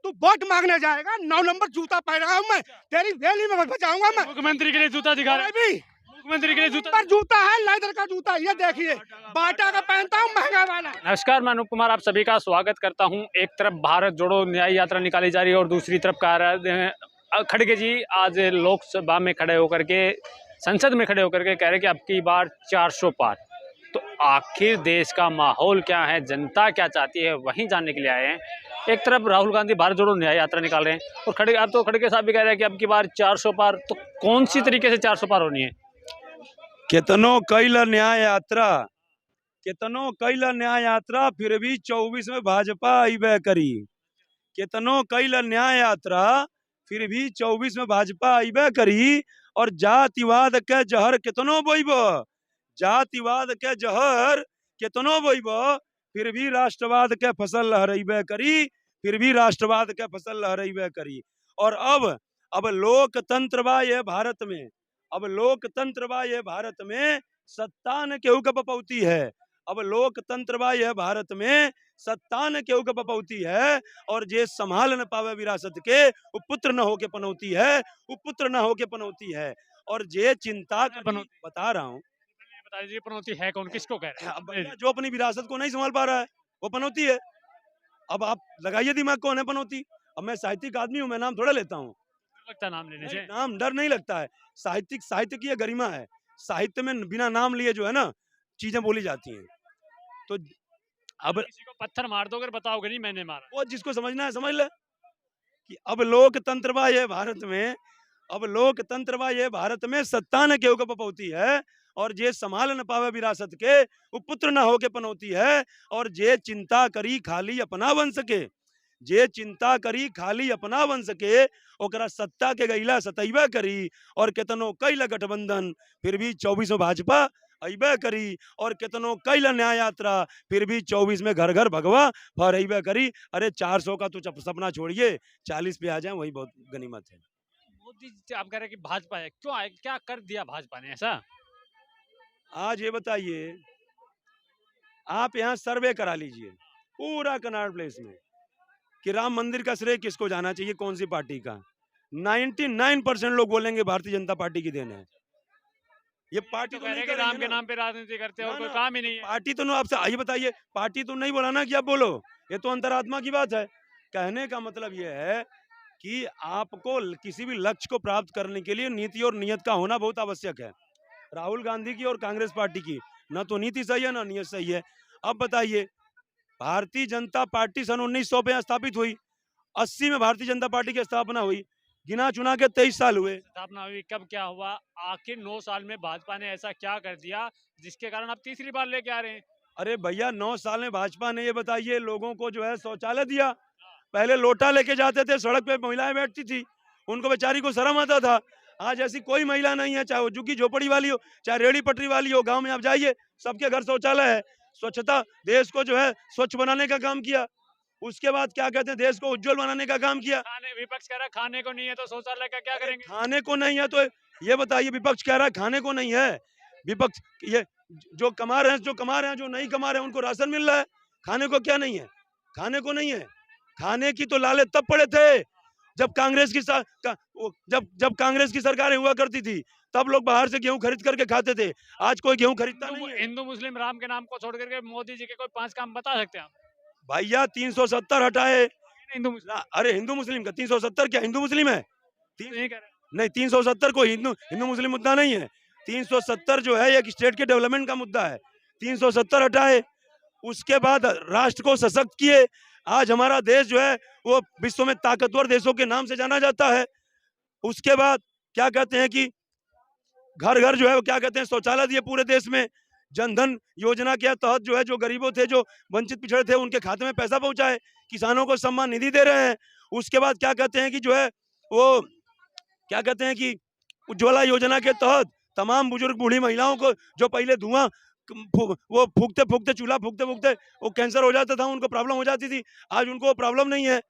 तू वोट मांगने जाएगा, 9 नंबर जूता पहना हूं मैं, तेरी वेली में बचाऊंगा मैं। मुख्यमंत्री के लिए जूता दिखा रहे हैं, भी मुख्यमंत्री के लिए जूता। नंबर जूता है, लेदर का जूता, ये देखिए बाटा का पहनता हूँ, महंगा वाला। नमस्कार, मैं अनूप कुमार आप सभी का स्वागत करता हूं। एक तरफ भारत जोड़ो न्याय यात्रा निकाली जा रही है और दूसरी तरफ खड़गे जी आज लोकसभा में खड़े होकर के, संसद में खड़े होकर के कह रहे कि अब की बार 400 पार। तो आखिर देश का माहौल क्या है, जनता क्या चाहती है, वहीं जानने के लिए आए हैं। एक तरफ राहुल गांधी भारत जोड़ो न्याय यात्रा निकाल रहे हैं और अब तो खड़गे साहब भी कह रहे हैं कि अब की बार 400 पार। तो कौन सी तरीके से 400 पार होनी है? कितनो कैल न्याय यात्रा, कितनो कैल न्याय यात्रा, फिर भी 24 में भाजपा अबे करी। कितनो कैल न्याय यात्रा, फिर भी 24 में भाजपा अबे करी। और जातिवाद के जहर कितनो बोइब, जातिवाद के जहर कितनो बोइब, फिर भी राष्ट्रवाद के फसल लहराइबे करी, फिर भी राष्ट्रवाद के फसल लहराइबे करी। और अब लोकतंत्र बा ये भारत में, अब लोकतंत्र बा ये भारत में, सत्ता न केहू के पपौती है। अब लोकतंत्र बा ये भारत में, सत्ता न केहू के पपौती है। और जे संभाल न पावे विरासत के, वो पुत्र न होके पनौती है, वो पुत्र न होके पनौती है। और जे चिंता बता रहा हूँ, बता दीजिए पनौती है कौन, किसको कह रहे हैं? अब भैया जो अपनी विरासत को नहीं संभाल पा रहा है वो पनौती है। अब आप लगाइए दिमाग, कौन है पनौती? अब मैं साहित्यिक आदमी हूँ, मैं नाम थोड़ा लेता हूँ। लगता नाम लेने से नाम डर नहीं लगता है। साहित्य की ये गरिमा है, साहित्य में बिना नाम लिए जो है ना चीजें बोली जाती हैं। तो अब किसी को पत्थर मार दो अगर बताओगे नहीं मैंने मारा, वो जिसको समझना है समझ ले कि अब लोकतंत्र बा ये भारत में, अब लोकतंत्र बा ये भारत में, सत्ता न केहू के पपौती है। और जे संभाल न पावे विरासत के, वो पुत्र न होके पनौती है। और जे चिंता करी खाली अपना बन सके, जे चिंता करी खाली अपना बन सके, ओकरा सत्ता के गईला सतैबे करी। और केतनो कैल गठबंधन, फिर भी 24 में भाजपा अबे करी। और केतनो कैल न्याय यात्रा, फिर भी 24 में घर घर भगवा फहराइबे करी। अरे 400 का तो सपना छोड़िए, 40 पे आ जाए वही बहुत गनीमत है। मोदी जी आप कह रहे हैं कि भाजपा है, क्यों आए, क्या कर दिया भाजपा ने ऐसा? आज ये बताइए, आप यहाँ सर्वे करा लीजिए पूरा कनाट प्लेस में कि राम मंदिर का श्रेय किसको जाना चाहिए, कौन सी पार्टी का। 99% लोग बोलेंगे भारतीय जनता पार्टी की देन है। ये पार्टी तो नहीं कर रही राम है के ना। नाम पे राजनीति करते हैं और ना, कोई ना, काम ही नहीं है। पार्टी तो आपसे आइए बताइए, पार्टी तो नहीं बोला ना कि आप बोलो, ये तो अंतरात्मा की बात है। कहने का मतलब ये है कि आपको किसी भी लक्ष्य को प्राप्त करने के लिए नीति और नियत का होना बहुत आवश्यक है। राहुल गांधी की और कांग्रेस पार्टी की ना तो नीति सही है ना नियत सही है। अब बताइए, भारतीय जनता पार्टी सन 1900 पे स्थापित हुई, 80 में भारतीय जनता पार्टी की स्थापना हुई, गिना चुना के 23 साल हुए। स्थापना हुई, कब क्या हुआ, आखिर 9 साल में भाजपा ने ऐसा क्या कर दिया जिसके कारण आप तीसरी बार लेके आ रहे हैं? अरे भैया 9 साल में भाजपा ने, ये बताइए, लोगों को जो है शौचालय दिया। पहले लोटा लेके जाते थे, सड़क पे महिलाएं बैठती थी, उनको बेचारी को शर्म आता था। आज ऐसी कोई महिला नहीं है, चाहे वो झुग्गी झोपड़ी वाली हो, चाहे रेहड़ी पटरी वाली हो, गांव में आप जाइए सबके घर शौचालय है। स्वच्छता, देश को जो है स्वच्छ बनाने का काम किया। उसके बाद क्या कहते हैं, देश को उज्जवल बनाने का काम किया। खाने, विपक्ष कह रहा है खाने को नहीं है तो शौचालय का क्या करेंगे? खाने को नहीं है तो ये बताइए, विपक्ष कह रहा है खाने को नहीं है। विपक्ष ये जो कमा रहे हैं, जो नहीं कमा रहे हैं उनको राशन मिल रहा है। खाने को क्या नहीं है? खाने को नहीं है। खाने की तो लाले तब पड़े थे जब कांग्रेस की जब कांग्रेस की सरकारें हुआ करती थी, तब लोग बाहर से गेहूं खरीद करके खाते थे। आज कोई गेहूं खरीदता नहीं है। हिंदू मुस्लिम राम के नाम को छोड़ करके मोदी जी के कोई 5 काम बता सकते हैं आप? भैया 370 हटाए। हिंदू मुस्लिम अरे हिंदू मुस्लिम का 370 क्या हिंदू मुस्लिम है? नहीं कह रहे। नहीं, 370 को हिंदू मुस्लिम मुद्दा नहीं है। 370 जो है एक स्टेट के डेवलपमेंट का मुद्दा है। 370 हटाए, उसके बाद राष्ट्र को सशक्त किए। आज हमारा देश जो है वो विश्व में ताकतवर देशों के नाम से जाना जाता है। उसके बाद क्या कहते हैं कि घर घर जो है वो क्या कहते हैं शौचालय दिए पूरे देश में। जनधन योजना के तहत जो है जो गरीबों थे, जो वंचित पिछड़े थे, उनके खाते में पैसा पहुंचाए। किसानों को सम्मान निधि दे रहे हैं। उसके बाद क्या कहते हैं कि जो है वो क्या कहते हैं कि उज्ज्वला योजना के तहत तमाम बुजुर्ग बूढ़ी महिलाओं को, जो पहले धुआं वो फूकते फूकते, चूल्हा फूकते फूकते वो कैंसर हो जाता था, उनको प्रॉब्लम हो जाती थी, आज उनको प्रॉब्लम नहीं है।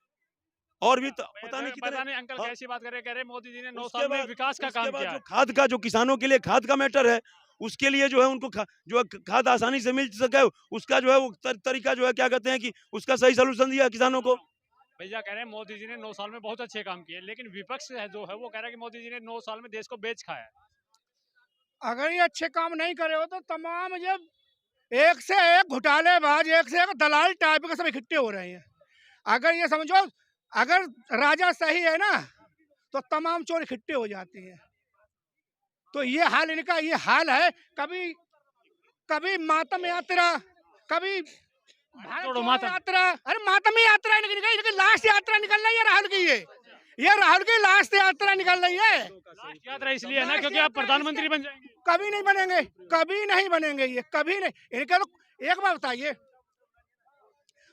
और भी पता नहीं कितने। अंकल हाँ। कैसी बात कर रहे हैं? कह रहे मोदी जी ने 9 उसके साल में बाद- विकास का उसके काम बाद किया जो है। खाद का, जो किसानों के लिए खाद का मैटर है, उसके लिए जो है उनको जो है खाद आसानी से मिल सके, उसका जो है वो तरीका जो है क्या कहते हैं कि उसका सही सलूशन दिया किसानों को। भैया कह रहे हैं मोदी जी ने 9 साल में बहुत अच्छे काम किए, लेकिन विपक्ष है जो है वो कह रहा है कि मोदी जी ने 9 साल में देश को बेच खाया है। अगर ये अच्छे काम नहीं करे हो तो तमाम ये एक से एक घोटालेबाज, एक से एक दलाल टाइप के सब इकट्ठे हो रहे हैं। अगर ये समझो, अगर राजा सही है ना तो तमाम चोर इकट्ठे हो जाते हैं। तो ये हाल इनका ये हाल है। कभी कभी मातम यात्रा, कभी भारत जोड़ो जोड़ो मातम। यात्रा। अरे मातम ही यात्रा इनकी लास्ट यात्रा निकल रही है राहुल की। ये राहुल की लास्ट यात्रा निकल रही है। लास्ट यात्रा इसलिए है ना क्योंकि आप प्रधानमंत्री बन जाएंगे। कभी नहीं बनेंगे, कभी नहीं बनेंगे, ये कभी नहीं। इनके लोग एक बात बताइए,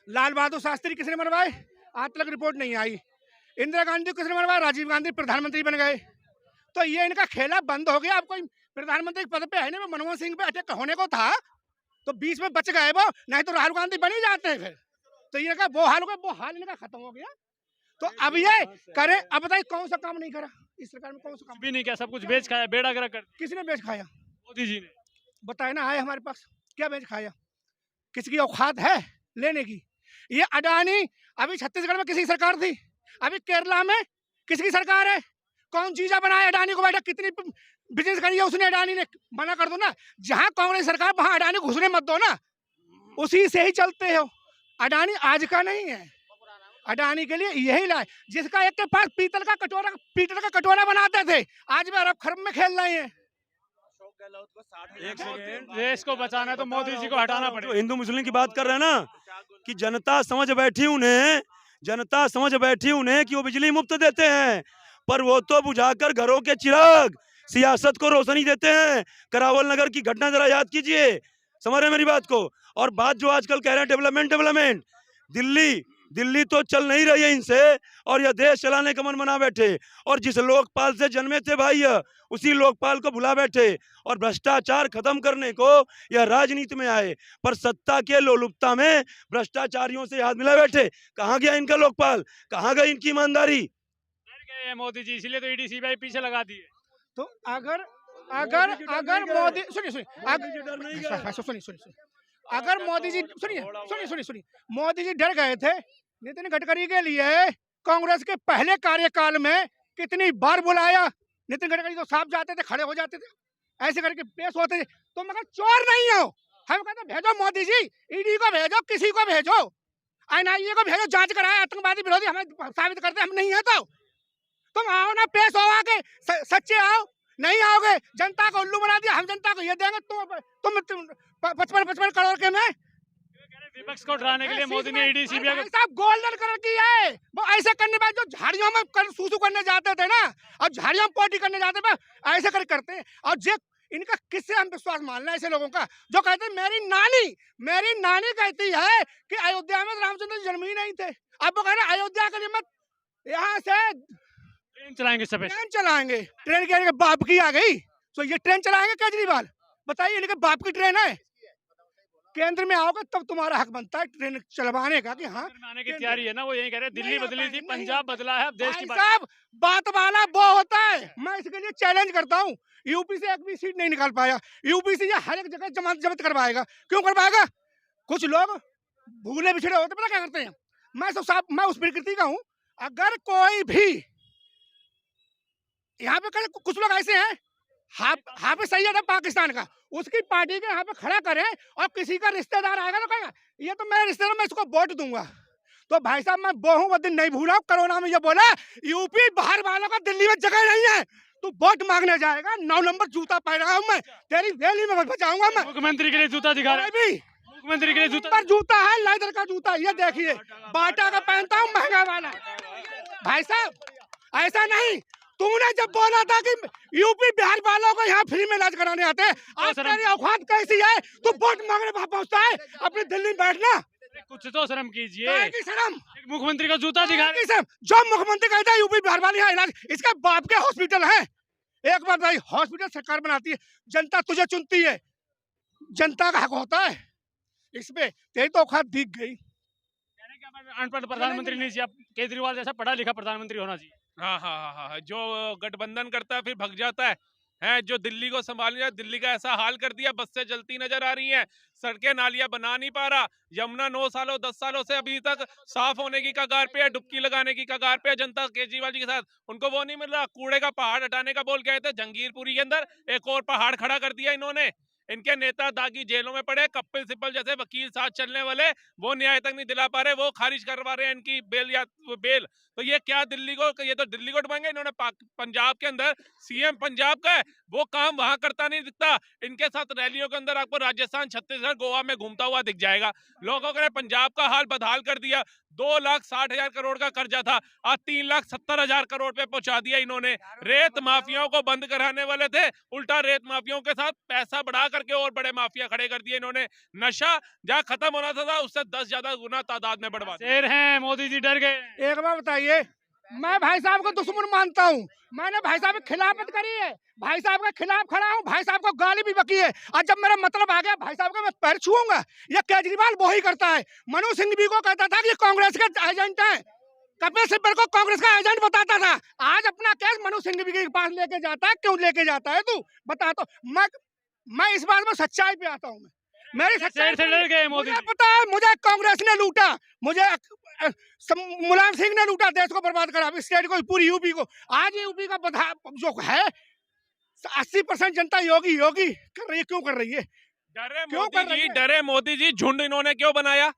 लाल बहादुर शास्त्री किसने बनवाए? आज तक रिपोर्ट नहीं आई। इंदिरा गांधी किसने बनवाया? राजीव गांधी प्रधानमंत्री बन गए। तो ये इनका खेला बंद हो गया। अब कोई प्रधानमंत्री पद पे है ना, मनमोहन सिंह पे अटैक होने को था तो बीच में बच गए वो, नहीं तो राहुल गांधी बन ही जाते हैं फिर। तो ये का वो हाल हो गया, वो हाल इनका खत्म हो गया। तो अब ये करे, अब बताइए कौन सा काम नहीं करा इस सरकार में? कौन सा काम भी नहीं किया, सब कुछ बेच खाया, बेड़ा गर्क कर दिया किसने बेच खाया? मोदी जी ने। बताए ना, आए हमारे पास क्या बेच खाया? किसकी औकात है लेने की? ये अडानी, अभी छत्तीसगढ़ में किसी सरकार थी, अभी केरला में किसकी सरकार है? कौन चीजा बनाया अडानी को? बैठा कितनी बिजनेस करी है उसने? अडानी ने मना कर दो ना, जहां कांग्रेस सरकार वहां अडानी घुसने मत दो ना, उसी से ही चलते हो। अडानी आज का नहीं है, अडानी के लिए यही लाए। जिसका एक के पास पीतल का कटोरा बनाते थे, आज भी अरब खरब में खेल रहे हैं। एक सेकेंड, देश को बचाना है तो मोदी जी को हटाना जो पड़ेगा। हिंदू मुस्लिम की बात कर रहे हैं ना, कि जनता समझ बैठी उन्हें, जनता समझ बैठी उन्हें कि वो बिजली मुफ्त देते हैं, पर वो तो बुझाकर घरों के चिराग सियासत को रोशनी देते हैं। करावल नगर की घटना जरा याद कीजिए, समझ रहे हैं मेरी बात को? और बात जो आजकल कह रहे हैं डेवलपमेंट डेवलपमेंट, दिल्ली तो चल नहीं रही है इनसे, और यह देश चलाने का मन बना बैठे। और जिस लोकपाल से जन्मे थे भाई, उसी लोकपाल को भुला बैठे और भ्रष्टाचार खत्म करने को यह राजनीति में आए, पर सत्ता के लोलुपता में भ्रष्टाचारियों से हाथ मिला बैठे। कहाँ गया इनका लोकपाल? कहाँ गई इनकी ईमानदारी? डर गए हैं मोदी जी, इसलिए तो ईडी सीबीआई पीछे लगा दिए। तो अगर अगर अगर मोदी सुनिए अगर मोदी जी सुनिए मोदी जी डर गए थे नितिन गडकरी के लिए। कांग्रेस के पहले कार्यकाल में कितनी बार बुलाया, नितिन गडकरी तो साफ जाते थे, खड़े हो जाते थे, ऐसे करके पेश होते थे। तो मगर चोर नहीं हो, हम कहते भेजो मोदी जी, ईडी को भेजो, किसी को भेजो, एनआईए को भेजो, जांच कराए, आतंकवादी विरोधी हमें साबित करते हम नहीं है। तो तुम आओ ना, पेश हो आके, सच्चे आओ। नहीं आओगे, जनता को उल्लू बना दिया, हम जनता को ये देंगे। तुम 55 करोड़ के में विपक्ष को डराने के लिए मोदी ने ईडी सीबीआई को। साहब गोल्डन कलर की है वो, ऐसे करने बाद जो झाड़ियों में सूसू करने जाते थे ना, और झाड़ियों में पोटी करने जाते थे, ऐसे करते हैं। और जे इनका किससे हम विश्वास मानना है ऐसे लोगों का, जो कहते हैं मेरी नानी कहती है कि अयोध्या में रामचंद्र जी जन्म ही नहीं थे। अब वो कह रहे अयोध्या के लिए मत, यहाँ से ट्रेन चलाएंगे सब। ट्रेन चलाएंगे। ट्रेन के बाप की आ गई, तो ये ट्रेन चलाएंगे केजरीवाल? बताइए, इनके बाप की ट्रेन है। केंद्र में आओगे तब तुम्हारा हक बनता है ट्रेन चलवाने का, कि हाँ आने की तैयारी है ना। वो यही कह रहे हैं, दिल्ली बदली थी, पंजाब बदला है, अब देश की साहब बात वाला वो होता है। मैं इसके लिए चैलेंज करता हूँ, यूपी से एक भी सीट नहीं निकाल पाया, यूपी से ये हर एक जगह जब्त करवाएगा। क्यों करवाएगा? कुछ लोग भूले बिछड़े होते, पता क्या करते हैं? मैं उस प्रकृति का हूँ, अगर कोई भी यहाँ पे कुछ लोग ऐसे हैं, हाफिज सईद है पाकिस्तान का, उसकी पार्टी के यहाँ पे खड़ा करें, और किसी का रिश्तेदार आएगा तो कहेगा ये तो मेरा रिश्तेदार, मैं इसको वोट दूंगा। तो भाई साहब मैं वो हूँ, वो दिन नहीं भूला। कोरोना में ये बोला यूपी बाहर वालों का दिल्ली में जगह नहीं है, तू वोट मांगने जाएगा, 9 नंबर जूता पहना हूँ मैं, तेरी रैली में बचाऊंगा मैं। मुख्यमंत्री के लिए जूता दिखा रहे भी मुख्यमंत्री के लिए जूता है, लेदर का जूता, ये देखिए बाटा का पहनता हूँ, महंगा वाला। भाई साहब ऐसा नहीं, तूने जब बोला था कि यूपी बिहार वालों को यहाँ फ्री में इलाज कराने आते हैं, आज तेरी औकात कैसी है? तू वोट मांगने वहां पहुंचता है, अपनी दिल्ली में बैठना। कुछ तो शर्म कीजिए। शर्म? मुख्यमंत्री का जूता दिखा रहे। जो मुख्यमंत्री कहता है यूपी बिहार वाले यहाँ इलाज, इसका बाप के हॉस्पिटल है। एक बार भाई, हॉस्पिटल सरकार बनाती है, जनता तुझे चुनती है, जनता का हक होता है इसमें। तेरी तो औकात दिख गई। अनपढ़ प्रधानमंत्री नहीं चाहिए, केजरीवाल जैसा पढ़ा लिखा प्रधानमंत्री होना चाहिए। हाँ, जो गठबंधन करता है फिर भग जाता है, हैं, जो दिल्ली को संभाल लिया, दिल्ली का ऐसा हाल कर दिया, बसें जलती नजर आ रही हैं, सड़कें नालियां बना नहीं पा रहा, यमुना 9 सालों 10 सालों से अभी तक साफ होने की कगार पे है, डुबकी लगाने की कगार पे है जनता केजरीवाल जी के साथ, उनको वो नहीं मिल रहा। कूड़े का पहाड़ हटाने का बोल गए थे, जंगीरपुरी के अंदर एक और पहाड़ खड़ा कर दिया इन्होंने। इनके नेता दागी जेलों में पड़े, कपिल सिब्बल जैसे वकील साथ चलने वाले, वो न्याय तक नहीं दिला पा रहे, वो खारिज करवा रहे हैं इनकी बेल या बेल। तो ये क्या दिल्ली को, ये तो दिल्ली को डुबाएंगे। इन्होंने पंजाब के अंदर सीएम पंजाब का है, वो काम वहां करता नहीं दिखता। इनके साथ रैलियों के अंदर आपको राजस्थान, छत्तीसगढ़, गोवा में घूमता हुआ दिख जाएगा। लोगों ने पंजाब का हाल बदहाल कर दिया। 2,60,000 करोड़ का कर्जा था, आज 3,70,000 करोड़ पे पहुंचा दिया इन्होंने। रेत माफियाओं को बंद कराने वाले थे, उल्टा रेत माफियाओं के साथ पैसा बढ़ा करके और बड़े माफिया खड़े कर दिए इन्होंने। नशा जहां खत्म होना था उससे 10 ज्यादा गुना तादाद में बढ़वा दिया। शेर हैं मोदी जी, डर गए। एक बार बताइए, मैं भाई साहब को दुश्मन मानता हूँ, मैंने भाई साहब की खिलाफत करी है, भाई साहब के खिलाफ खड़ा हूँ, भाई साहब को गाली भी बकी है, और जब मेरा मतलब आ गया भाई साहब का मैं पैर छूऊंगा। ये केजरीवाल वो ही करता है। मनोज सिंघवी को कहता था कि कांग्रेस के एजेंट है, कपिल सिब्बल को कांग्रेस का एजेंट बताता था। आज अपना केस मनोज सिंघवी के पास लेके जाता है। क्यों लेके जाता है तू बता? तो मैं इस बात में सच्चाई पे आता हूँ। मेरी शेर से डर गए मोदी मुझे जी। पता है, मुझे कांग्रेस ने लूटा, मुझे मुलायम सिंह ने लूटा, देश को बर्बाद करा, स्टेट को, पूरी यूपी को। आज यूपी का जो है 80% जनता योगी योगी कर रही है। क्यों कर रही है? डरे क्यों कर मोदी रही जी, है? डरे मोदी जी, झुंड इन्होंने क्यों बनाया?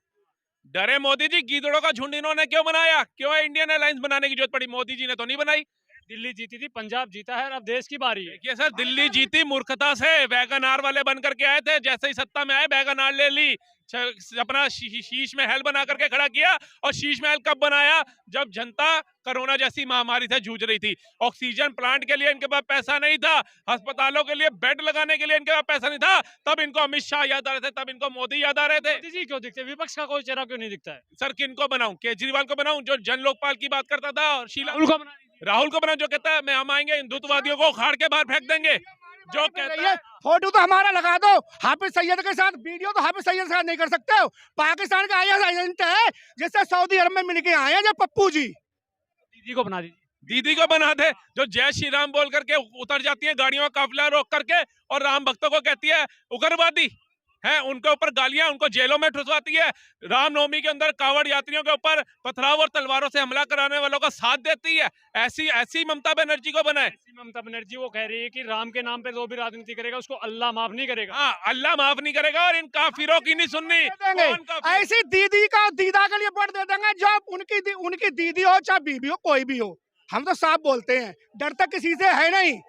डरे मोदी जी, गीदड़ों का झुंड इन्होंने क्यों बनाया? क्यों इंडियन अलायंस बनाने की जरूरत पड़ी? मोदी जी ने तो नहीं बनाई। दिल्ली जीती थी, पंजाब जीता है, और अब देश की बारी है। देखिए सर, दिल्ली जीती मूर्खता से, वैगन आर वाले बन करके आए थे, जैसे ही सत्ता में आए वैगन आर ले ली, अपना शीश महल बना करके खड़ा किया। और शीश महल कब बनाया? जब जनता कोरोना जैसी महामारी से जूझ रही थी। ऑक्सीजन प्लांट के लिए इनके पास पैसा नहीं था, अस्पतालों के लिए बेड लगाने के लिए इनके पास पैसा नहीं था, तब इनको अमित शाह याद आ रहे थे, तब इनको मोदी याद आ रहे थे। मोदी जी क्यों दिखते, विपक्ष का कोई चेहरा क्यों नहीं दिखता है? सर किनको बनाऊं? केजरीवाल को बनाऊं जो जन लोकपाल की बात करता था, और शीला राहुल को बना दीजिए। राहुल को बनाऊं जो कहता है मैं हम आएंगे हिंदुत्ववादियों को उखाड़ के बाहर फेंक देंगे, जो कहता है। फोटो तो हमारा लगा दो हाफिज सैयद के साथ, वीडियो तो हाफिज सैयद के साथ नहीं कर सकते हो। पाकिस्तान का आईएस एजेंट है, जिससे सऊदी अरब में मिलके आए हैं जो पप्पू जी। दीदी को बना दीजिए। दीदी को बना दे, जो जय श्री राम बोल करके उतर जाती है गाड़ियों का काफिला रोक करके, और राम भक्तों को कहती है उग्रवादी है, उनके ऊपर गालियां, उनको जेलों में ठुसवाती है। रामनवमी के अंदर कावड़ यात्रियों के ऊपर पथराव और तलवारों से हमला कराने वालों का साथ देती है। ऐसी ऐसी ममता बनर्जी को बनाए। ऐसी ममता बनर्जी वो कह रही है कि राम के नाम पे जो भी राजनीति करेगा उसको अल्लाह माफ नहीं करेगा। हाँ, अल्लाह माफ नहीं करेगा, और इन काफिरों की नहीं सुननी। कौन काफिर? ऐसी दीदी का दीदा के लिए वोट दे देंगे, जो उनकी दीदी हो चाहे बीबी हो, कोई भी हो। हम तो साफ बोलते हैं, डरता किसी से है नहीं।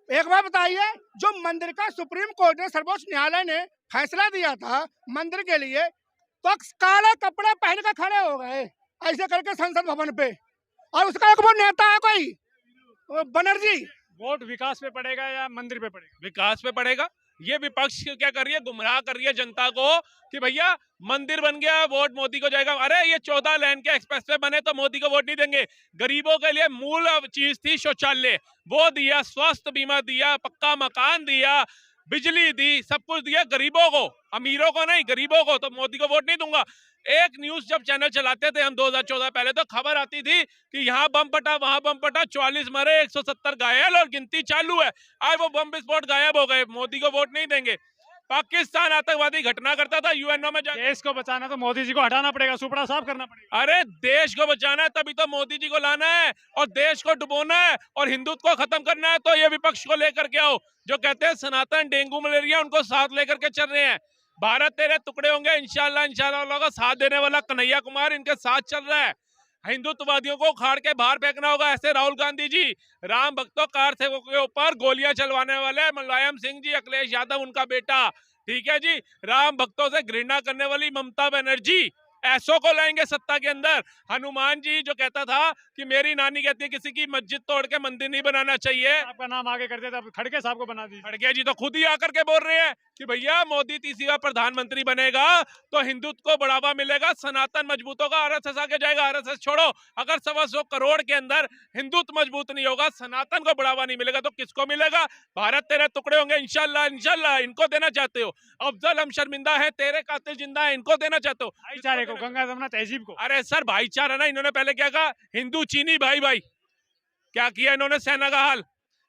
एक बार बताइए, जो मंदिर का सुप्रीम कोर्ट ने, सर्वोच्च न्यायालय ने फैसला दिया था मंदिर के लिए, तो काले कपड़े पहन के खड़े हो गए ऐसे करके संसद भवन पे, और उसका एक वो नेता है कोई बनर्जी। वोट विकास पे पड़ेगा या मंदिर पे पड़ेगा? विकास पे पड़ेगा। ये विपक्ष क्या कर रही है? गुमराह कर रही है जनता को कि भैया मंदिर बन गया, वोट मोदी को जाएगा। अरे ये 14 लेन के एक्सप्रेसवे बने तो मोदी को वोट नहीं देंगे। गरीबों के लिए मूल चीज थी शौचालय, वो दिया, स्वास्थ्य बीमा दिया, पक्का मकान दिया, बिजली दी, सब कुछ दिया गरीबों को, अमीरों को नहीं, गरीबों को। तो मोदी को वोट नहीं दूंगा। एक न्यूज जब चैनल चलाते थे हम 2014 पहले, तो खबर आती थी कि यहाँ बम फटा, वहां बम फटा, 44 मरे, 170 घायल, और गिनती चालू है। आज वो बम विस्फोट गायब हो गए। मोदी को वोट नहीं देंगे। पाकिस्तान आतंकवादी घटना करता था, यूएनओ में देश को बचाना तो मोदी जी को हटाना पड़ेगा, सुपड़ा साफ करना पड़ेगा। अरे देश को बचाना है तभी तो मोदी जी को लाना है, और देश को डुबोना है, और हिंदुत्व को खत्म करना है। तो ये विपक्ष को लेकर के आओ, जो कहते हैं सनातन डेंगू मलेरिया, उनको साथ लेकर के चल रहे हैं। भारत तेरे टुकड़े होंगे, इंशाल्लाह इंशाल्लाह का साथ देने वाला कन्हैया कुमार इनके साथ चल रहा है। हिंदुत्ववादियों को खाड़ के बाहर फेंकना होगा, ऐसे राहुल गांधी जी। राम भक्तों, कार सेवकों के ऊपर गोलियां चलवाने वाले मुलायम सिंह जी, अखिलेश यादव उनका बेटा, ठीक है जी। राम भक्तों से घृणा करने वाली ममता बनर्जी, ऐसों को लाएंगे सत्ता के अंदर। हनुमान जी जो कहता था कि मेरी नानी कहती है किसी की मस्जिद तोड़ के मंदिर नहीं बनाना चाहिए। आपका नाम आगे करते थे, खड़गे साहब को बना दीजिए। खड़गे जी तो खुद ही आकर के बोल रहे हैं कि भैया मोदी तीसरी बार प्रधानमंत्री बनेगा तो हिंदुत्व को बढ़ावा मिलेगा, सनातन मजबूत होगा, आरएसएस आगे जाएगा। आरएसएस छोड़ो, अगर 125 करोड़ के अंदर हिंदुत्व मजबूत नहीं होगा, सनातन को बढ़ावा नहीं मिलेगा, तो किसको मिलेगा? भारत तेरे टुकड़े होंगे, इंशाल्लाह इंशाल्लाह। इनको देना चाहते हो? अफजल हम शर्मिंदा है, तेरे कातिल जिंदा है, इनको देना चाहते हो? भाईचारे को, गंगा जमुना तहजीब को। अरे सर भाईचारा ना, इन्होंने पहले क्या कहा? हिंदू चीनी भाई भाई। क्या किया इन्होंने? सेना का हाल।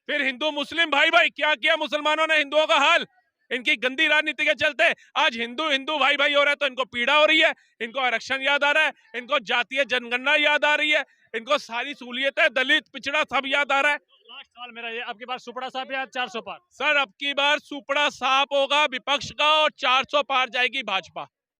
फिर हिंदू मुस्लिम भाई भाई क्या किया मुसलमानों ने हिंदुओं का हाल, इनकी गंदी राजनीति के चलते आज हिंदू हिंदू भाई भाई हो रहा है, तो इनको पीड़ा हो रही है, इनको आरक्षण याद आ रहा है, इनको जातीय जनगणना याद आ रही है, इनको सारी सहूलियतें दलित पिछड़ा सब याद आ रहा है। लास्ट सवाल मेरा ये, आपकी बार सुपड़ा साहब या 400 पार? सर अब की बार सुपड़ा साफ होगा विपक्ष का और 400 पार जाएगी भाजपा।